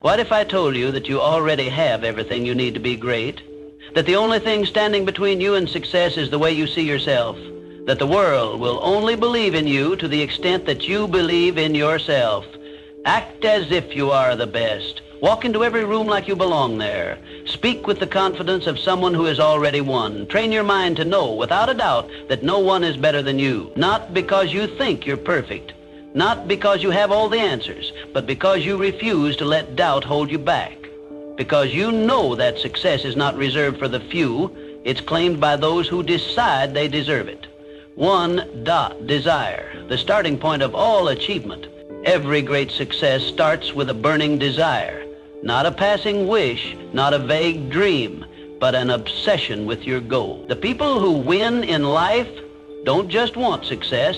What if I told you that you already have everything you need to be great? That the only thing standing between you and success is the way you see yourself? That the world will only believe in you to the extent that you believe in yourself? Act as if you are the best. Walk into every room like you belong there. Speak with the confidence of someone who has already won. Train your mind to know, without a doubt, that no one is better than you. Not because you think you're perfect. Not because you have all the answers, but because you refuse to let doubt hold you back. Because you know that success is not reserved for the few, it's claimed by those who decide they deserve it. Desire, the starting point of all achievement. Every great success starts with a burning desire. Not a passing wish, not a vague dream, but an obsession with your goal. The people who win in life don't just want success,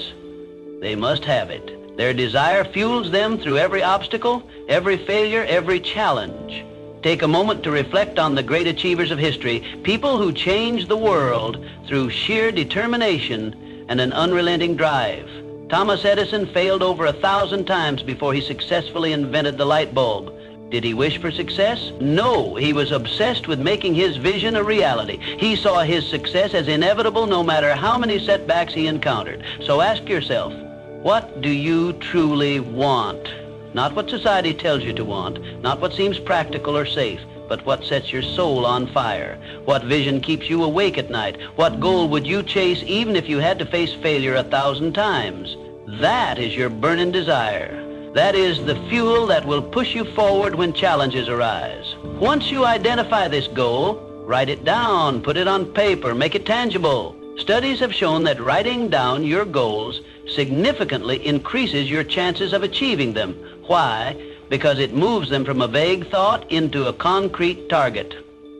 they must have it. Their desire fuels them through every obstacle, every failure, every challenge. Take a moment to reflect on the great achievers of history, people who changed the world through sheer determination and an unrelenting drive. Thomas Edison failed over 1,000 times before he successfully invented the light bulb. Did he wish for success? No, he was obsessed with making his vision a reality. He saw his success as inevitable no matter how many setbacks he encountered. So ask yourself, what do you truly want? Not what society tells you to want, not what seems practical or safe, but what sets your soul on fire. What vision keeps you awake at night? What goal would you chase even if you had to face failure 1,000 times? That is your burning desire. That is the fuel that will push you forward when challenges arise. Once you identify this goal, write it down, put it on paper, make it tangible. Studies have shown that writing down your goals significantly increases your chances of achieving them. Why? Because it moves them from a vague thought into a concrete target.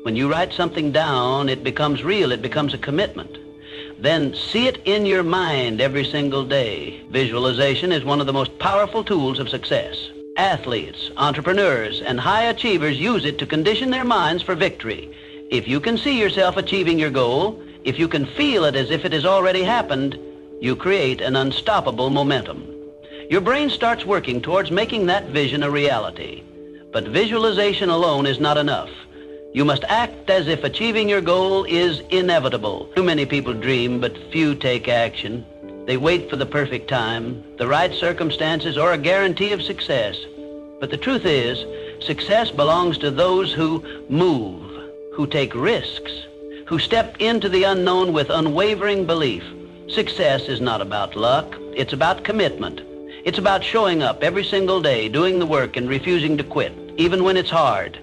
When you write something down, it becomes real, it becomes a commitment. Then see it in your mind every single day. Visualization is one of the most powerful tools of success. Athletes, entrepreneurs, and high achievers use it to condition their minds for victory. If you can see yourself achieving your goal, if you can feel it as if it has already happened, you create an unstoppable momentum. Your brain starts working towards making that vision a reality. But visualization alone is not enough. You must act as if achieving your goal is inevitable. Too many people dream, but few take action. They wait for the perfect time, the right circumstances, or a guarantee of success. But the truth is, success belongs to those who move, who take risks, who step into the unknown with unwavering belief. Success is not about luck, it's about commitment. It's about showing up every single day, doing the work and refusing to quit, even when it's hard.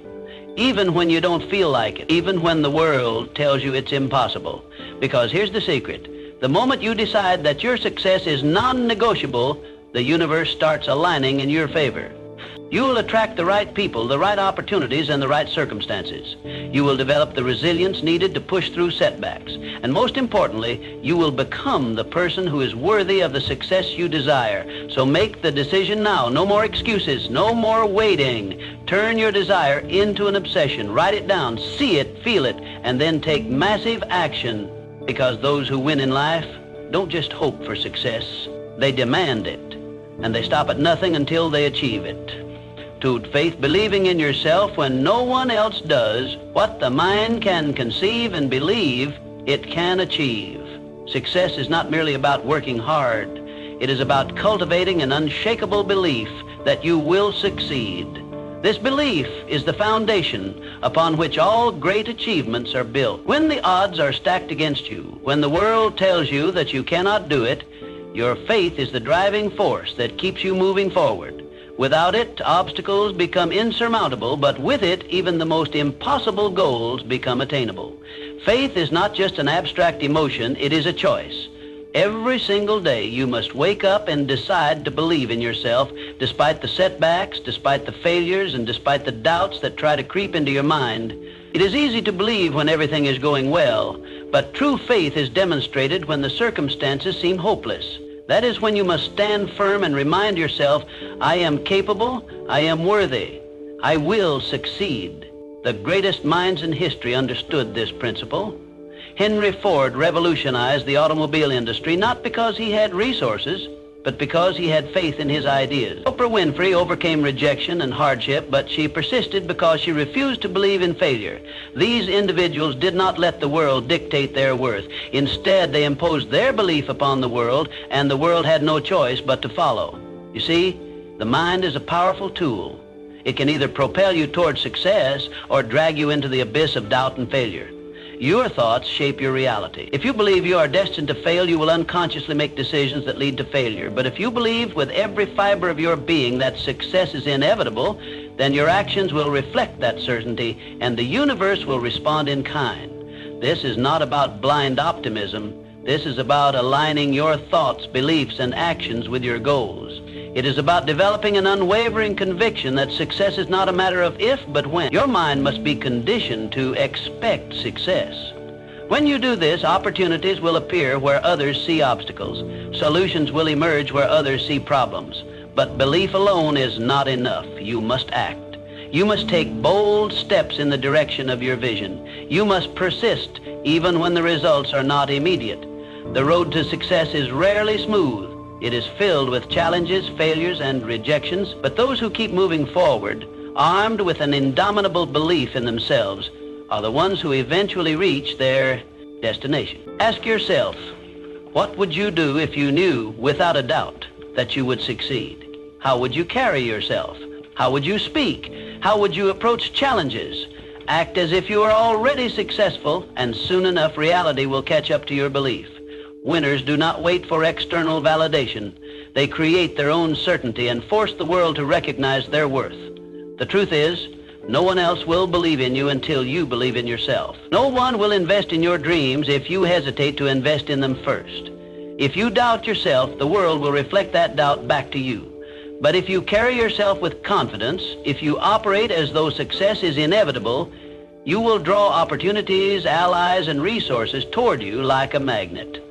Even when you don't feel like it, even when the world tells you it's impossible. Because here's the secret. The moment you decide that your success is non-negotiable, the universe starts aligning in your favor. You will attract the right people, the right opportunities, and the right circumstances. You will develop the resilience needed to push through setbacks. And most importantly, you will become the person who is worthy of the success you desire. So make the decision now. No more excuses, no more waiting. Turn your desire into an obsession. Write it down, see it, feel it, and then take massive action. Because those who win in life don't just hope for success, they demand it. And they stop at nothing until they achieve it. To faith, believing in yourself when no one else does. What the mind can conceive and believe, it can achieve. Success is not merely about working hard. It is about cultivating an unshakable belief that you will succeed. This belief is the foundation upon which all great achievements are built. When the odds are stacked against you, when the world tells you that you cannot do it, your faith is the driving force that keeps you moving forward. Without it, obstacles become insurmountable, but with it, even the most impossible goals become attainable. Faith is not just an abstract emotion, it is a choice. Every single day, you must wake up and decide to believe in yourself, despite the setbacks, despite the failures, and despite the doubts that try to creep into your mind. It is easy to believe when everything is going well, but true faith is demonstrated when the circumstances seem hopeless. That is when you must stand firm and remind yourself, I am capable, I am worthy, I will succeed. The greatest minds in history understood this principle. Henry Ford revolutionized the automobile industry not because he had resources, but because he had faith in his ideas. Oprah Winfrey overcame rejection and hardship, but she persisted because she refused to believe in failure. These individuals did not let the world dictate their worth. Instead, they imposed their belief upon the world, and the world had no choice but to follow. You see, the mind is a powerful tool. It can either propel you toward success or drag you into the abyss of doubt and failure. Your thoughts shape your reality. If you believe you are destined to fail, you will unconsciously make decisions that lead to failure. But if you believe with every fiber of your being that success is inevitable, then your actions will reflect that certainty, and the universe will respond in kind. This is not about blind optimism. This is about aligning your thoughts, beliefs, and actions with your goals. It is about developing an unwavering conviction that success is not a matter of if, but when. Your mind must be conditioned to expect success. When you do this, opportunities will appear where others see obstacles. Solutions will emerge where others see problems. But belief alone is not enough. You must act. You must take bold steps in the direction of your vision. You must persist even when the results are not immediate. The road to success is rarely smooth. It is filled with challenges, failures, and rejections, but those who keep moving forward, armed with an indomitable belief in themselves, are the ones who eventually reach their destination. Ask yourself, what would you do if you knew, without a doubt, that you would succeed? How would you carry yourself? How would you speak? How would you approach challenges? Act as if you are already successful, and soon enough reality will catch up to your belief. Winners do not wait for external validation. They create their own certainty and force the world to recognize their worth. The truth is, no one else will believe in you until you believe in yourself. No one will invest in your dreams if you hesitate to invest in them first. If you doubt yourself, the world will reflect that doubt back to you. But if you carry yourself with confidence, if you operate as though success is inevitable, you will draw opportunities, allies, and resources toward you like a magnet.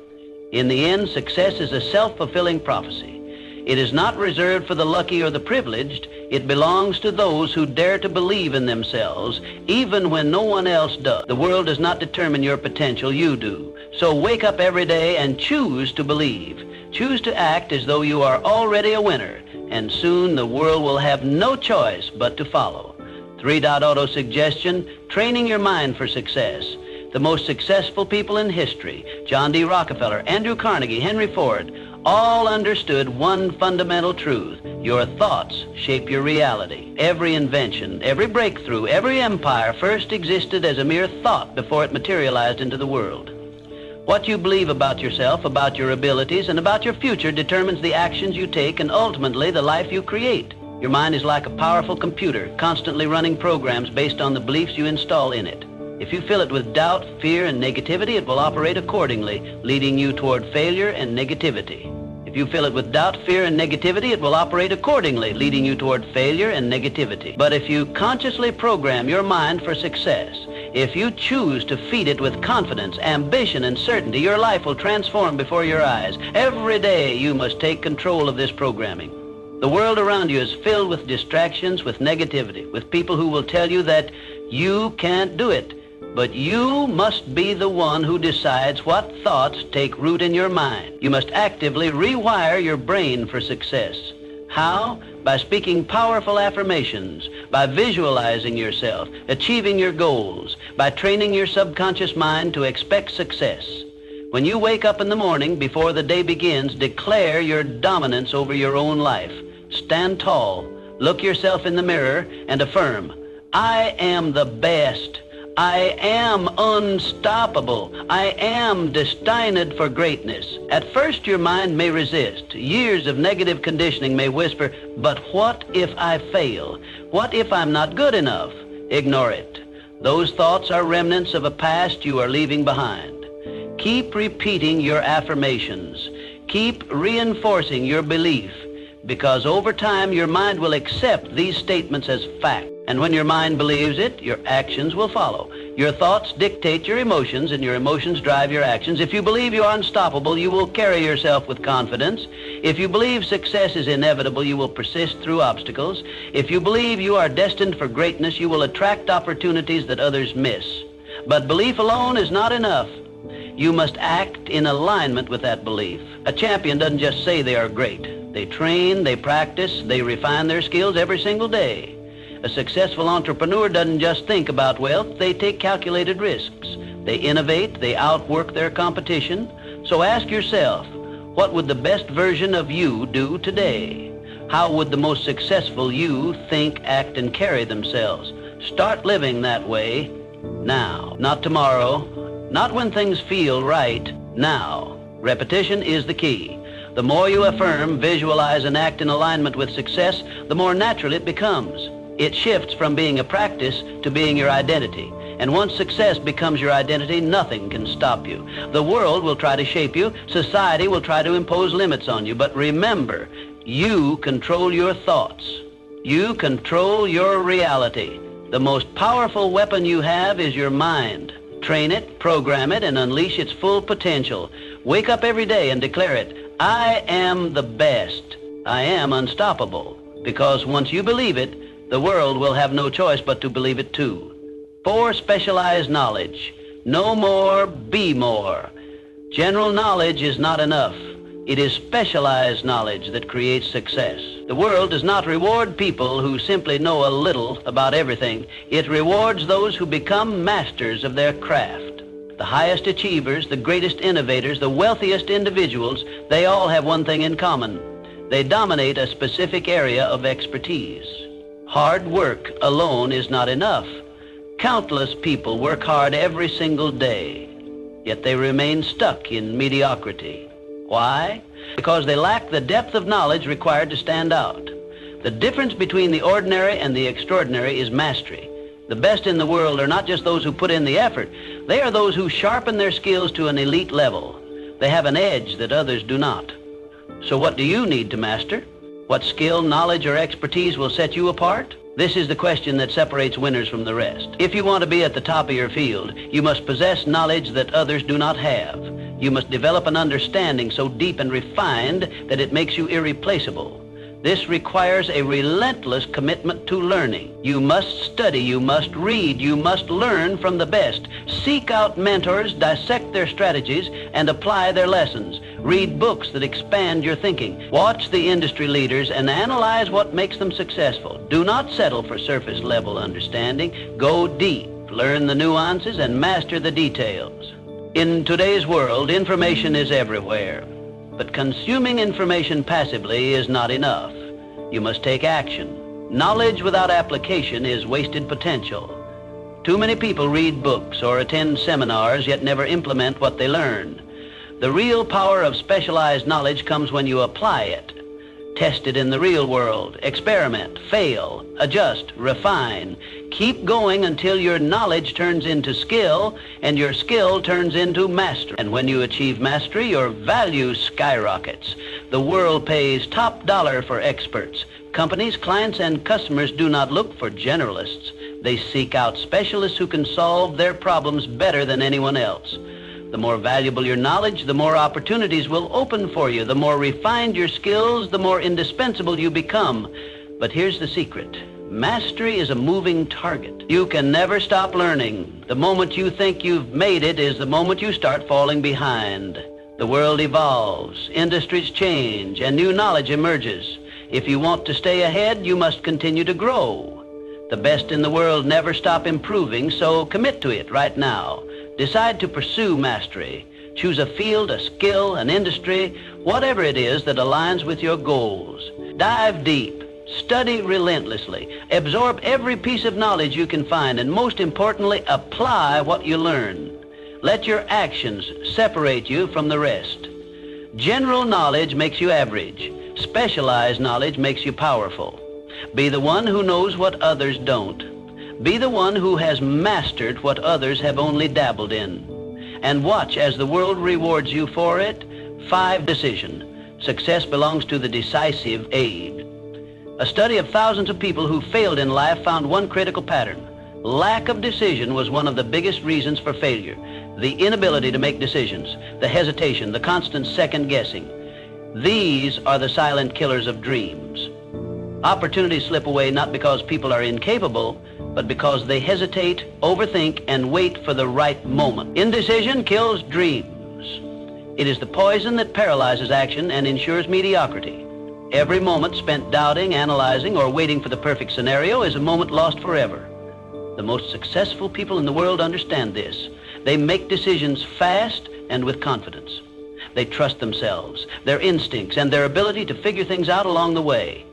In the end, success is a self-fulfilling prophecy. It is not reserved for the lucky or the privileged. It belongs to those who dare to believe in themselves, even when no one else does. The world does not determine your potential, you do. So wake up every day and choose to believe. Choose to act as though you are already a winner, and soon the world will have no choice but to follow. 3-Dot Autosuggestion, training your mind for success. The most successful people in history, John D. Rockefeller, Andrew Carnegie, Henry Ford, all understood one fundamental truth. Your thoughts shape your reality. Every invention, every breakthrough, every empire first existed as a mere thought before it materialized into the world. What you believe about yourself, about your abilities, and about your future determines the actions you take and ultimately the life you create. Your mind is like a powerful computer, constantly running programs based on the beliefs you install in it. If you fill it with doubt, fear, and negativity, it will operate accordingly, leading you toward failure and negativity. If you fill it with doubt, fear, and negativity, it will operate accordingly, leading you toward failure and negativity. But if you consciously program your mind for success, if you choose to feed it with confidence, ambition, and certainty, your life will transform before your eyes. Every day you must take control of this programming. The world around you is filled with distractions, with negativity, with people who will tell you that you can't do it. But you must be the one who decides what thoughts take root in your mind. You must actively rewire your brain for success. How? By speaking powerful affirmations, by visualizing yourself, achieving your goals, by training your subconscious mind to expect success. When you wake up in the morning, before the day begins, declare your dominance over your own life. Stand tall, look yourself in the mirror, and affirm, I am the best. I am unstoppable. I am destined for greatness. At first, your mind may resist. Years of negative conditioning may whisper, but what if I fail? What if I'm not good enough? Ignore it. Those thoughts are remnants of a past you are leaving behind. Keep repeating your affirmations. Keep reinforcing your belief, because over time your mind will accept these statements as fact. And when your mind believes it, your actions will follow. Your thoughts dictate your emotions, and your emotions drive your actions. If you believe you are unstoppable, you will carry yourself with confidence. If you believe success is inevitable, you will persist through obstacles. If you believe you are destined for greatness, you will attract opportunities that others miss. But belief alone is not enough. You must act in alignment with that belief. A champion doesn't just say they are great. They train, they practice, they refine their skills every single day. A successful entrepreneur doesn't just think about wealth, they take calculated risks. They innovate, they outwork their competition. So ask yourself, what would the best version of you do today? How would the most successful you think, act, and carry themselves? Start living that way now, not tomorrow, not when things feel right, now. Repetition is the key. The more you affirm, visualize, and act in alignment with success, the more natural it becomes. It shifts from being a practice to being your identity. And once success becomes your identity, nothing can stop you. The world will try to shape you. Society will try to impose limits on you. But remember, you control your thoughts. You control your reality. The most powerful weapon you have is your mind. Train it, program it, and unleash its full potential. Wake up every day and declare it. I am the best. I am unstoppable. Because once you believe it, the world will have no choice but to believe it too. 4, specialized knowledge. Know more, be more. General knowledge is not enough. It is specialized knowledge that creates success. The world does not reward people who simply know a little about everything. It rewards those who become masters of their craft. The highest achievers, the greatest innovators, the wealthiest individuals, they all have one thing in common. They dominate a specific area of expertise. Hard work alone is not enough. Countless people work hard every single day, yet they remain stuck in mediocrity. Why? Because they lack the depth of knowledge required to stand out. The difference between the ordinary and the extraordinary is mastery. The best in the world are not just those who put in the effort. They are those who sharpen their skills to an elite level. They have an edge that others do not. So what do you need to master? What skill, knowledge, or expertise will set you apart? This is the question that separates winners from the rest. If you want to be at the top of your field, you must possess knowledge that others do not have. You must develop an understanding so deep and refined that it makes you irreplaceable. This requires a relentless commitment to learning. You must study, you must read, you must learn from the best. Seek out mentors, dissect their strategies, and apply their lessons. Read books that expand your thinking. Watch the industry leaders and analyze what makes them successful. Do not settle for surface-level understanding. Go deep, learn the nuances, and master the details. In today's world, information is everywhere. But consuming information passively is not enough. You must take action. Knowledge without application is wasted potential. Too many people read books or attend seminars yet never implement what they learn. The real power of specialized knowledge comes when you apply it. Test it in the real world. Experiment, fail, adjust, refine. Keep going until your knowledge turns into skill and your skill turns into mastery. And when you achieve mastery, your value skyrockets. The world pays top dollar for experts. Companies, clients, and customers do not look for generalists. They seek out specialists who can solve their problems better than anyone else. The more valuable your knowledge, the more opportunities will open for you. The more refined your skills, the more indispensable you become. But here's the secret. Mastery is a moving target. You can never stop learning. The moment you think you've made it is the moment you start falling behind. The world evolves, industries change, and new knowledge emerges. If you want to stay ahead, you must continue to grow. The best in the world never stop improving, so commit to it right now. Decide to pursue mastery. Choose a field, a skill, an industry, whatever it is that aligns with your goals. Dive deep. Study relentlessly. Absorb every piece of knowledge you can find, and most importantly, apply what you learn. Let your actions separate you from the rest. General knowledge makes you average. Specialized knowledge makes you powerful. Be the one who knows what others don't. Be the one who has mastered what others have only dabbled in. And watch as the world rewards you for it. 5, decision. Success belongs to the decisive age. A study of thousands of people who failed in life found one critical pattern. Lack of decision was one of the biggest reasons for failure. The inability to make decisions, the hesitation, the constant second guessing. These are the silent killers of dreams. Opportunities slip away not because people are incapable, but because they hesitate, overthink, and wait for the right moment. Indecision kills dreams. It is the poison that paralyzes action and ensures mediocrity. Every moment spent doubting, analyzing, or waiting for the perfect scenario is a moment lost forever. The most successful people in the world understand this. They make decisions fast and with confidence. They trust themselves, their instincts, and their ability to figure things out along the way.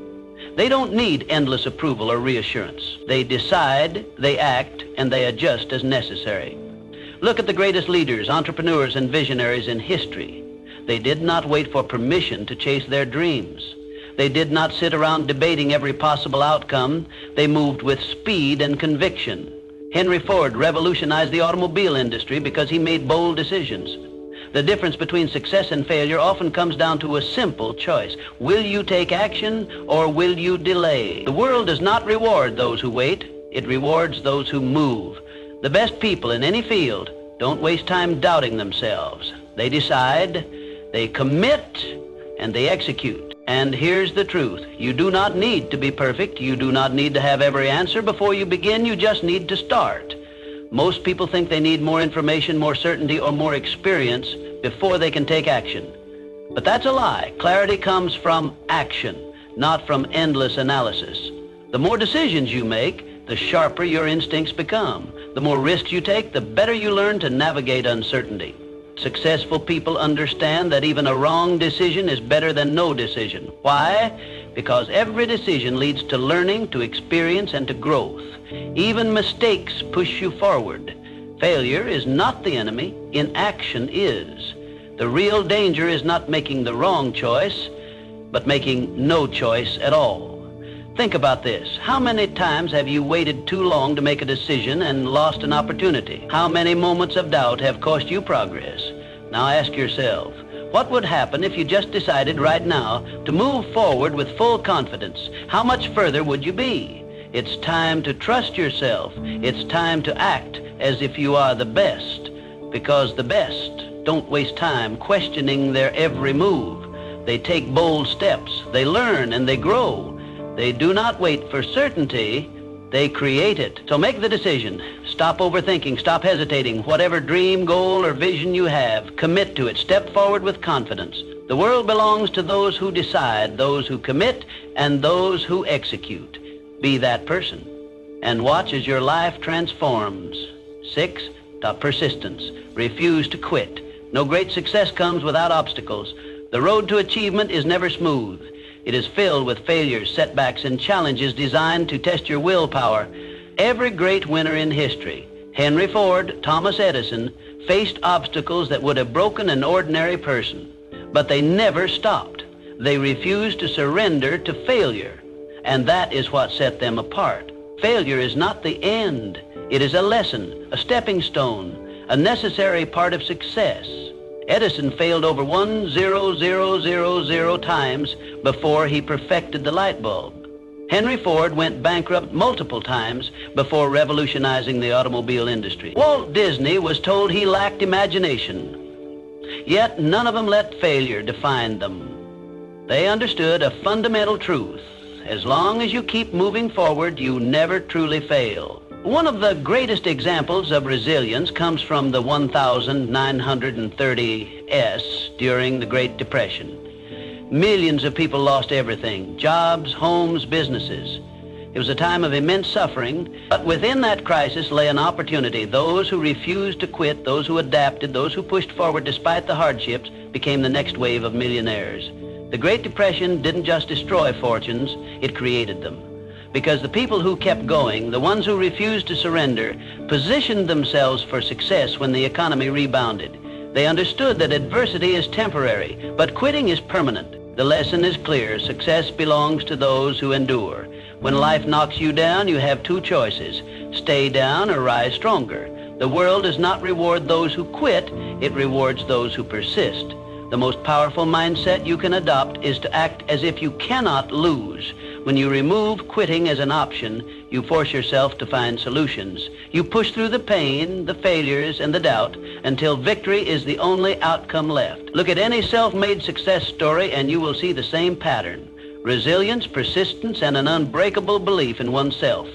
They don't need endless approval or reassurance. They decide, they act, and they adjust as necessary. Look at the greatest leaders, entrepreneurs, and visionaries in history. They did not wait for permission to chase their dreams. They did not sit around debating every possible outcome. They moved with speed and conviction. Henry Ford revolutionized the automobile industry because he made bold decisions. The difference between success and failure often comes down to a simple choice. Will you take action or will you delay? The world does not reward those who wait. It rewards those who move. The best people in any field don't waste time doubting themselves. They decide, they commit, and they execute. And here's the truth. You do not need to be perfect. You do not need to have every answer before you begin. You just need to start. Most people think they need more information, more certainty, or more experience before they can take action. But that's a lie. Clarity comes from action, not from endless analysis. The more decisions you make, the sharper your instincts become. The more risks you take, the better you learn to navigate uncertainty. Successful people understand that even a wrong decision is better than no decision. Why? Because every decision leads to learning, to experience, and to growth. Even mistakes push you forward. Failure is not the enemy. Inaction is. The real danger is not making the wrong choice, but making no choice at all. Think about this. How many times have you waited too long to make a decision and lost an opportunity? How many moments of doubt have cost you progress? Now ask yourself, what would happen if you just decided right now to move forward with full confidence? How much further would you be? It's time to trust yourself. It's time to act as if you are the best, because the best don't waste time questioning their every move. They take bold steps. They learn and they grow. They do not wait for certainty, they create it. So make the decision. Stop overthinking, stop hesitating. Whatever dream, goal, or vision you have, commit to it. Step forward with confidence. The world belongs to those who decide, those who commit, and those who execute. Be that person, and watch as your life transforms. 6, persistence. Refuse to quit. No great success comes without obstacles. The road to achievement is never smooth. It is filled with failures, setbacks, and challenges designed to test your willpower. Every great winner in history, Henry Ford, Thomas Edison, faced obstacles that would have broken an ordinary person. But they never stopped. They refused to surrender to failure. And that is what set them apart. Failure is not the end. It is a lesson, a stepping stone, a necessary part of success. Edison failed over 1,000,000 times before he perfected the light bulb. Henry Ford went bankrupt multiple times before revolutionizing the automobile industry. Walt Disney was told he lacked imagination. Yet none of them let failure define them. They understood a fundamental truth. As long as you keep moving forward, you never truly fail. One of the greatest examples of resilience comes from the 1930s during the Great Depression. Millions of people lost everything, jobs, homes, businesses. It was a time of immense suffering, but within that crisis lay an opportunity. Those who refused to quit, those who adapted, those who pushed forward despite the hardships became the next wave of millionaires. The Great Depression didn't just destroy fortunes, it created them. Because the people who kept going, the ones who refused to surrender, positioned themselves for success when the economy rebounded. They understood that adversity is temporary, but quitting is permanent. The lesson is clear. Success belongs to those who endure. When life knocks you down, you have two choices: stay down or rise stronger. The world does not reward those who quit, it rewards those who persist. The most powerful mindset you can adopt is to act as if you cannot lose. When you remove quitting as an option, you force yourself to find solutions. You push through the pain, the failures, and the doubt until victory is the only outcome left. Look at any self-made success story and you will see the same pattern: resilience, persistence, and an unbreakable belief in oneself.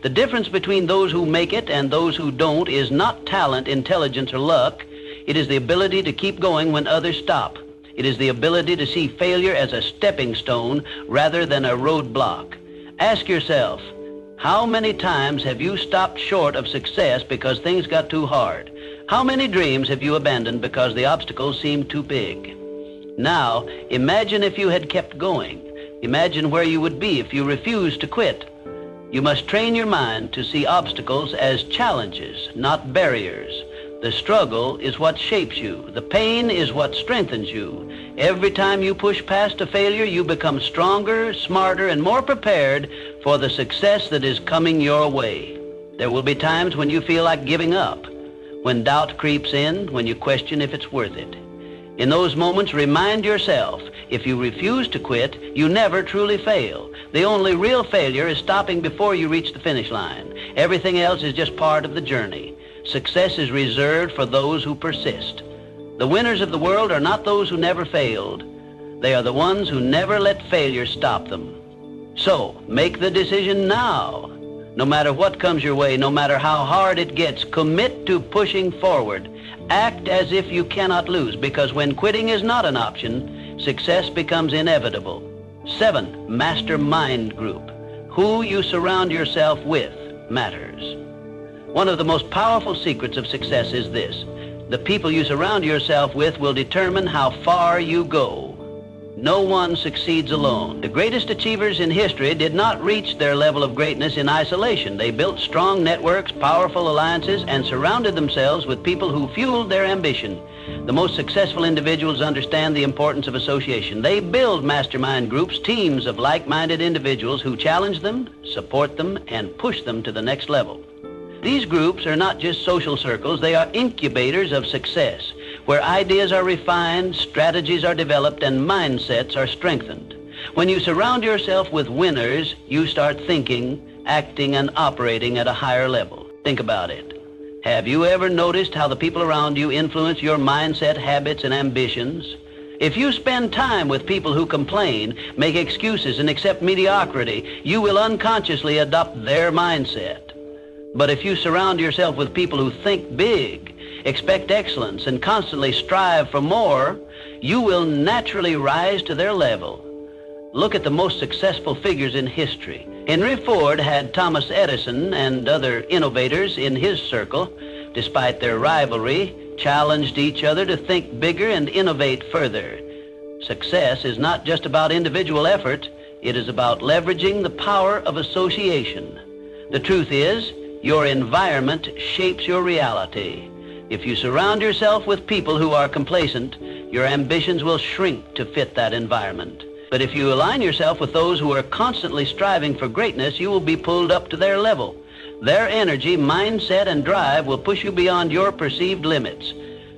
The difference between those who make it and those who don't is not talent, intelligence, or luck. It is the ability to keep going when others stop. It is the ability to see failure as a stepping stone rather than a roadblock. Ask yourself, how many times have you stopped short of success because things got too hard? How many dreams have you abandoned because the obstacles seemed too big? Now, imagine if you had kept going. Imagine where you would be if you refused to quit. You must train your mind to see obstacles as challenges, not barriers. The struggle is what shapes you. The pain is what strengthens you. Every time you push past a failure, you become stronger, smarter, and more prepared for the success that is coming your way. There will be times when you feel like giving up, when doubt creeps in, when you question if it's worth it. In those moments, remind yourself, if you refuse to quit, you never truly fail. The only real failure is stopping before you reach the finish line. Everything else is just part of the journey. Success is reserved for those who persist. The winners of the world are not those who never failed. They are the ones who never let failure stop them. So, make the decision now. No matter what comes your way, no matter how hard it gets, commit to pushing forward. Act as if you cannot lose, because when quitting is not an option, success becomes inevitable. 7, Mastermind Group. Who you surround yourself with matters. One of the most powerful secrets of success is this: the people you surround yourself with will determine how far you go. No one succeeds alone. The greatest achievers in history did not reach their level of greatness in isolation. They built strong networks, powerful alliances, and surrounded themselves with people who fueled their ambition. The most successful individuals understand the importance of association. They build mastermind groups, teams of like-minded individuals who challenge them, support them, and push them to the next level. These groups are not just social circles, they are incubators of success, where ideas are refined, strategies are developed, and mindsets are strengthened. When you surround yourself with winners, you start thinking, acting, and operating at a higher level. Think about it. Have you ever noticed how the people around you influence your mindset, habits, and ambitions? If you spend time with people who complain, make excuses, and accept mediocrity, you will unconsciously adopt their mindset. But if you surround yourself with people who think big, expect excellence, and constantly strive for more, you will naturally rise to their level. Look at the most successful figures in history. Henry Ford had Thomas Edison and other innovators in his circle. Despite their rivalry, challenged each other to think bigger and innovate further. Success is not just about individual effort, it is about leveraging the power of association. The truth is, your environment shapes your reality. If you surround yourself with people who are complacent, your ambitions will shrink to fit that environment. But if you align yourself with those who are constantly striving for greatness, you will be pulled up to their level. Their energy, mindset, and drive will push you beyond your perceived limits.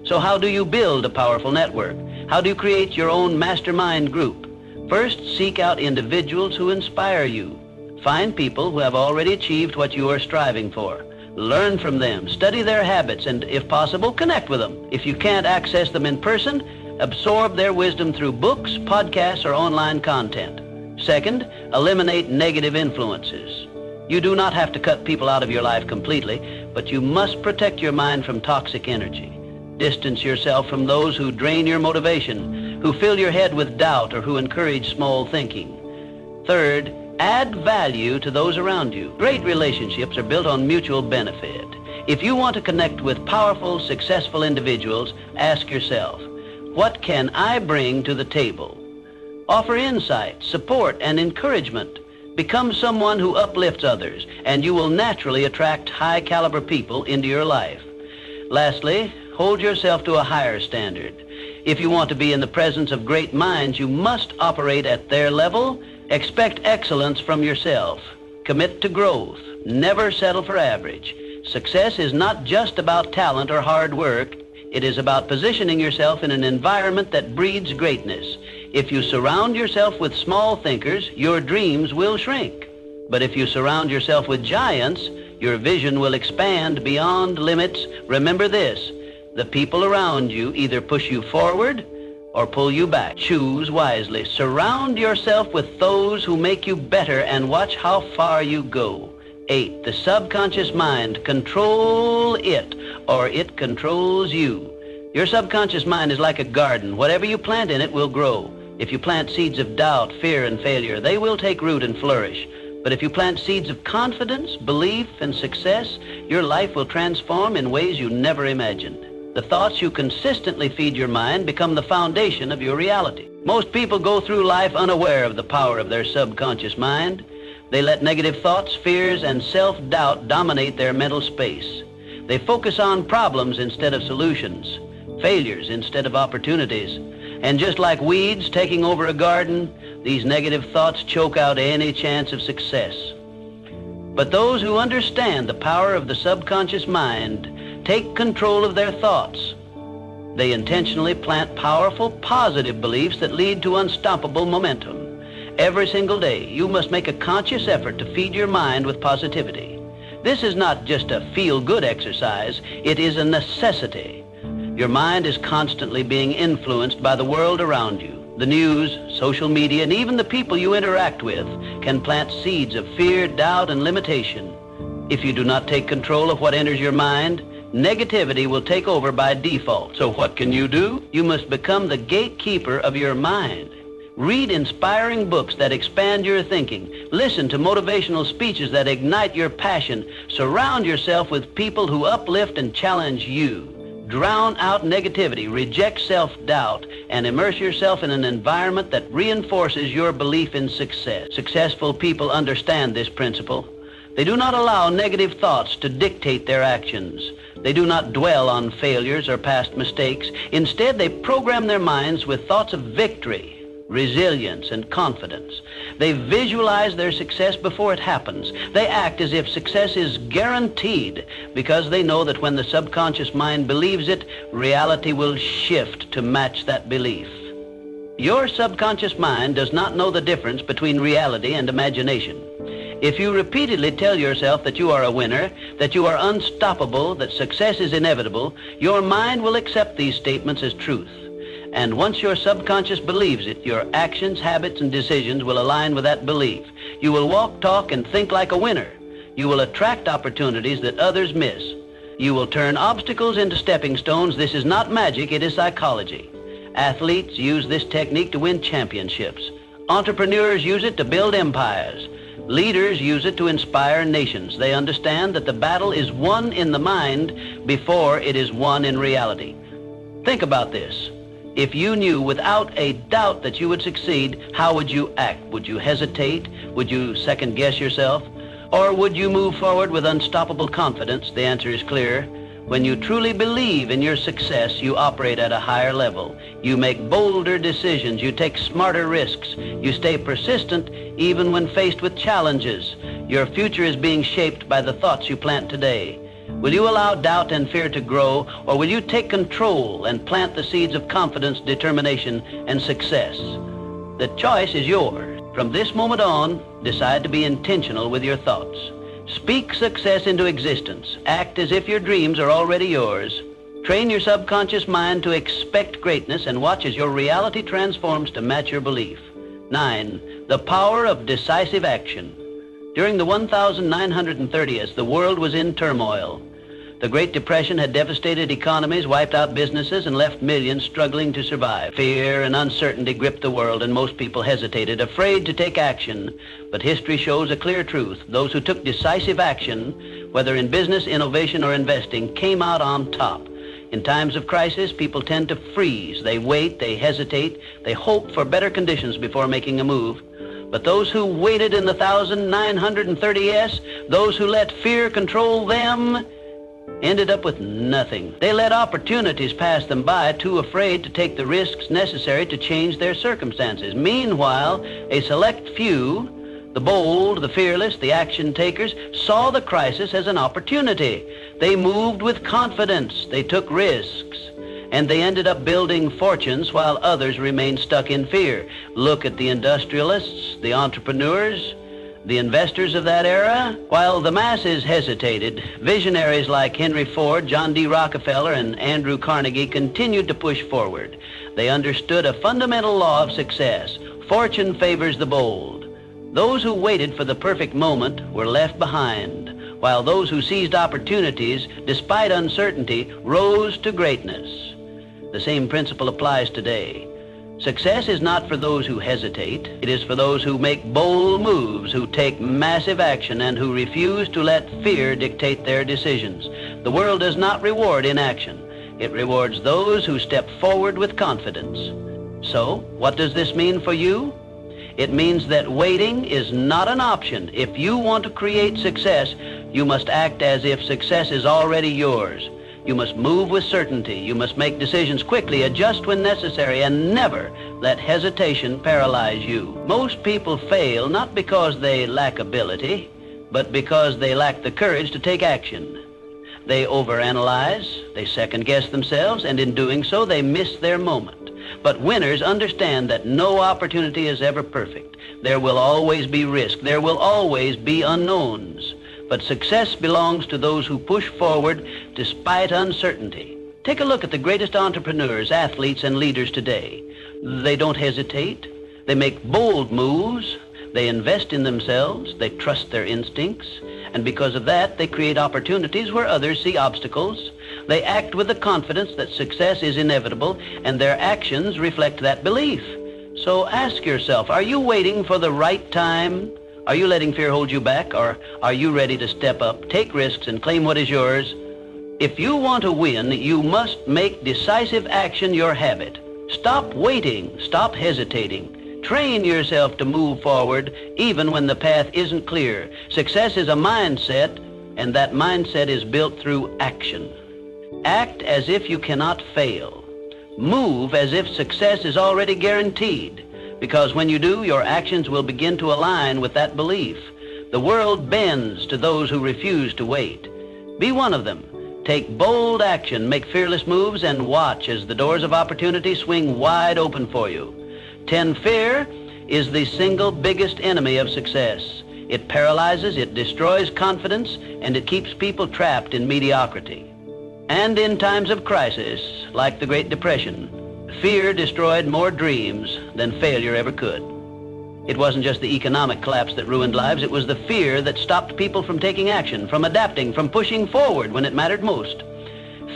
So how do you build a powerful network? How do you create your own mastermind group? First, seek out individuals who inspire you. Find people who have already achieved what you are striving for. Learn from them, study their habits, and if possible, connect with them. If you can't access them in person, absorb their wisdom through books, podcasts, or online content. Second, eliminate negative influences. You do not have to cut people out of your life completely, but you must protect your mind from toxic energy. Distance yourself from those who drain your motivation, who fill your head with doubt, or who encourage small thinking. Third, add value to those around you. Great relationships are built on mutual benefit. If you want to connect with powerful, successful individuals, ask yourself, what can I bring to the table? Offer insight, support, and encouragement. Become someone who uplifts others, and you will naturally attract high-caliber people into your life. Lastly, hold yourself to a higher standard. If you want to be in the presence of great minds, you must operate at their level. Expect excellence from yourself. Commit to growth. Never settle for average. Success is not just about talent or hard work. It is about positioning yourself in an environment that breeds greatness. If you surround yourself with small thinkers, your dreams will shrink. But if you surround yourself with giants, your vision will expand beyond limits. Remember this, the people around you either push you forward or pull you back. Choose wisely. Surround yourself with those who make you better and watch how far you go. 8, the subconscious mind. Control it, or it controls you. Your subconscious mind is like a garden. Whatever you plant in it will grow. If you plant seeds of doubt, fear, and failure, they will take root and flourish. But if you plant seeds of confidence, belief, and success, your life will transform in ways you never imagined. The thoughts you consistently feed your mind become the foundation of your reality. Most people go through life unaware of the power of their subconscious mind. They let negative thoughts, fears, and self-doubt dominate their mental space. They focus on problems instead of solutions, failures instead of opportunities. And just like weeds taking over a garden, these negative thoughts choke out any chance of success. But those who understand the power of the subconscious mind take control of their thoughts. They intentionally plant powerful, positive beliefs that lead to unstoppable momentum. Every single day, you must make a conscious effort to feed your mind with positivity. This is not just a feel-good exercise, it is a necessity. Your mind is constantly being influenced by the world around you. The news, social media, and even the people you interact with can plant seeds of fear, doubt, and limitation. If you do not take control of what enters your mind, negativity will take over by default. So what can you do? You must become the gatekeeper of your mind. Read inspiring books that expand your thinking. Listen to motivational speeches that ignite your passion. Surround yourself with people who uplift and challenge you. Drown out negativity, reject self-doubt, and immerse yourself in an environment that reinforces your belief in success. Successful people understand this principle. They do not allow negative thoughts to dictate their actions. They do not dwell on failures or past mistakes. Instead, they program their minds with thoughts of victory, resilience, and confidence. They visualize their success before it happens. They act as if success is guaranteed because they know that when the subconscious mind believes it, reality will shift to match that belief. Your subconscious mind does not know the difference between reality and imagination. If you repeatedly tell yourself that you are a winner, that you are unstoppable, that success is inevitable, your mind will accept these statements as truth. And once your subconscious believes it, your actions, habits, and decisions will align with that belief. You will walk, talk, and think like a winner. You will attract opportunities that others miss. You will turn obstacles into stepping stones. This is not magic, it is psychology. Athletes use this technique to win championships. Entrepreneurs use it to build empires. Leaders use it to inspire nations. They understand that the battle is won in the mind before it is won in reality. Think about this. If you knew without a doubt that you would succeed, how would you act? Would you hesitate? Would you second guess yourself? Or would you move forward with unstoppable confidence? The answer is clear. When you truly believe in your success, you operate at a higher level. You make bolder decisions. You take smarter risks. You stay persistent even when faced with challenges. Your future is being shaped by the thoughts you plant today. Will you allow doubt and fear to grow, or will you take control and plant the seeds of confidence, determination, and success? The choice is yours. From this moment on, decide to be intentional with your thoughts. Speak success into existence. Act as if your dreams are already yours. Train your subconscious mind to expect greatness and watch as your reality transforms to match your belief. 9. The power of decisive action. During the 1930s, the world was in turmoil. The Great Depression had devastated economies, wiped out businesses, and left millions struggling to survive. Fear and uncertainty gripped the world, and most people hesitated, afraid to take action. But history shows a clear truth. Those who took decisive action, whether in business, innovation, or investing, came out on top. In times of crisis, people tend to freeze. They wait, they hesitate, they hope for better conditions before making a move. But those who waited in the 1930s, those who let fear control them, ended up with nothing. They let opportunities pass them by, too afraid to take the risks necessary to change their circumstances. Meanwhile, a select few, the bold, the fearless, the action takers, saw the crisis as an opportunity. They moved with confidence. They took risks. And they ended up building fortunes while others remained stuck in fear. Look at the industrialists, the entrepreneurs, the investors of that era. While the masses hesitated, visionaries like Henry Ford, John D. Rockefeller, and Andrew Carnegie continued to push forward. They understood a fundamental law of success. Fortune favors the bold. Those who waited for the perfect moment were left behind. while those who seized opportunities, despite uncertainty, rose to greatness. The same principle applies today. Success is not for those who hesitate. It is for those who make bold moves, who take massive action, and who refuse to let fear dictate their decisions. The world does not reward inaction. It rewards those who step forward with confidence. So, what does this mean for you? It means that waiting is not an option. If you want to create success, you must act as if success is already yours. You must move with certainty. You must make decisions quickly, adjust when necessary, and never let hesitation paralyze you. Most people fail not because they lack ability, but because they lack the courage to take action. They overanalyze, they second-guess themselves, and in doing so, they miss their moment. But winners understand that no opportunity is ever perfect. There will always be risk. There will always be unknowns. But success belongs to those who push forward despite uncertainty. Take a look at the greatest entrepreneurs, athletes, and leaders today. They don't hesitate. They make bold moves. They invest in themselves. They trust their instincts. And because of that, they create opportunities where others see obstacles. They act with the confidence that success is inevitable, and their actions reflect that belief. So ask yourself, are you waiting for the right time? Are you letting fear hold you back, or are you ready to step up, take risks, and claim what is yours? If you want to win, you must make decisive action your habit. Stop waiting. Stop hesitating. Train yourself to move forward even when the path isn't clear. Success is a mindset, and that mindset is built through action. Act as if you cannot fail. Move as if success is already guaranteed. Because when you do, your actions will begin to align with that belief. The world bends to those who refuse to wait. Be one of them. Take bold action, make fearless moves, and watch as the doors of opportunity swing wide open for you. Fear is the single biggest enemy of success. It paralyzes, it destroys confidence, and it keeps people trapped in mediocrity. And in times of crisis, like the Great Depression, fear destroyed more dreams than failure ever could. It wasn't just the economic collapse that ruined lives, it was the fear that stopped people from taking action, from adapting, from pushing forward when it mattered most.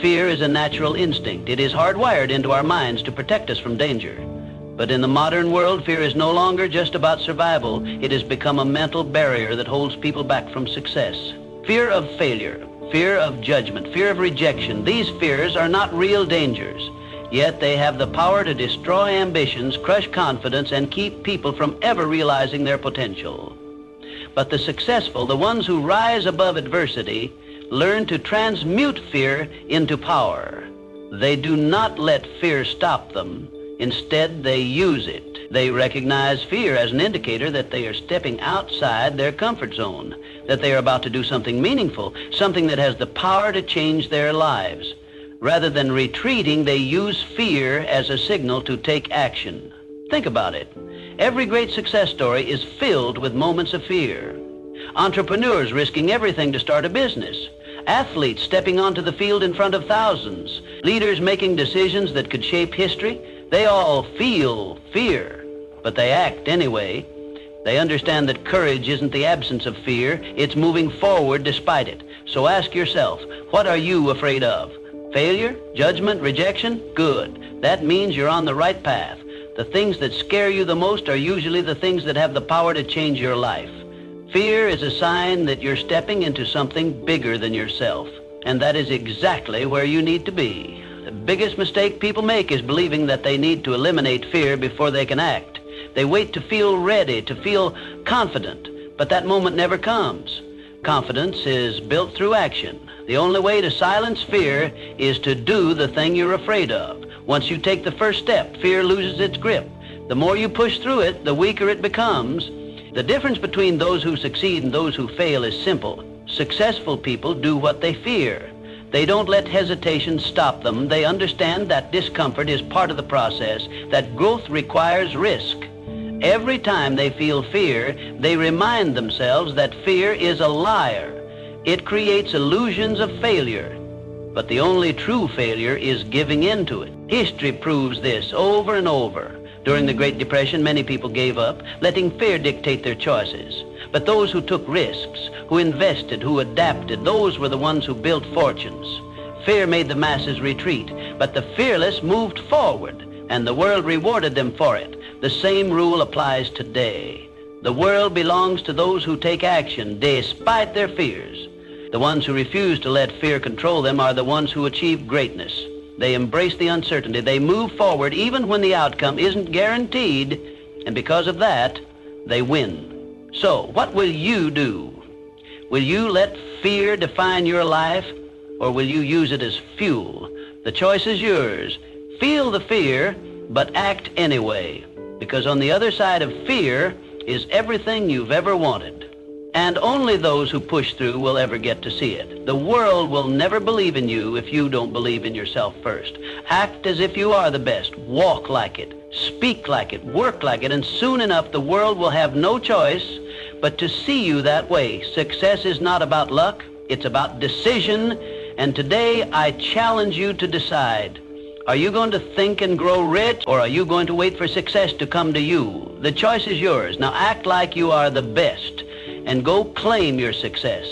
Fear is a natural instinct. It is hardwired into our minds to protect us from danger. But in the modern world, fear is no longer just about survival. It has become a mental barrier that holds people back from success. Fear of failure, fear of judgment, fear of rejection. These fears are not real dangers. Yet they have the power to destroy ambitions, crush confidence, and keep people from ever realizing their potential. But the successful, the ones who rise above adversity, learn to transmute fear into power. They do not let fear stop them. Instead, they use it. They recognize fear as an indicator that they are stepping outside their comfort zone, that they are about to do something meaningful, something that has the power to change their lives. Rather than retreating, they use fear as a signal to take action. Think about it. Every great success story is filled with moments of fear. Entrepreneurs risking everything to start a business. Athletes stepping onto the field in front of thousands. Leaders making decisions that could shape history. They all feel fear, but they act anyway. They understand that courage isn't the absence of fear. It's moving forward despite it. So ask yourself, what are you afraid of? Failure, judgment, rejection? Good. That means you're on the right path. The things that scare you the most are usually the things that have the power to change your life. Fear is a sign that you're stepping into something bigger than yourself. And that is exactly where you need to be. The biggest mistake people make is believing that they need to eliminate fear before they can act. They wait to feel ready, to feel confident, but that moment never comes. Confidence is built through action. The only way to silence fear is to do the thing you're afraid of. Once you take the first step, fear loses its grip. The more you push through it, the weaker it becomes. The difference between those who succeed and those who fail is simple. Successful people do what they fear. They don't let hesitation stop them. They understand that discomfort is part of the process, that growth requires risk. Every time they feel fear, they remind themselves that fear is a liar. It creates illusions of failure. But the only true failure is giving in to it. History proves this over and over. During the Great Depression, many people gave up, letting fear dictate their choices. But those who took risks, who invested, who adapted, those were the ones who built fortunes. Fear made the masses retreat, but the fearless moved forward, and the world rewarded them for it. The same rule applies today. The world belongs to those who take action despite their fears. The ones who refuse to let fear control them are the ones who achieve greatness. They embrace the uncertainty. They move forward even when the outcome isn't guaranteed, and because of that, they win. So, what will you do? Will you let fear define your life, or will you use it as fuel? The choice is yours. Feel the fear, but act anyway, because on the other side of fear is everything you've ever wanted. And only those who push through will ever get to see it. The world will never believe in you if you don't believe in yourself first. Act as if you are the best. Walk like it. Speak like it. Work like it. And soon enough, the world will have no choice but to see you that way. Success is not about luck. It's about decision. And today, I challenge you to decide. Are you going to think and grow rich, or are you going to wait for success to come to you? The choice is yours. Now act like you are the best, and go claim your success.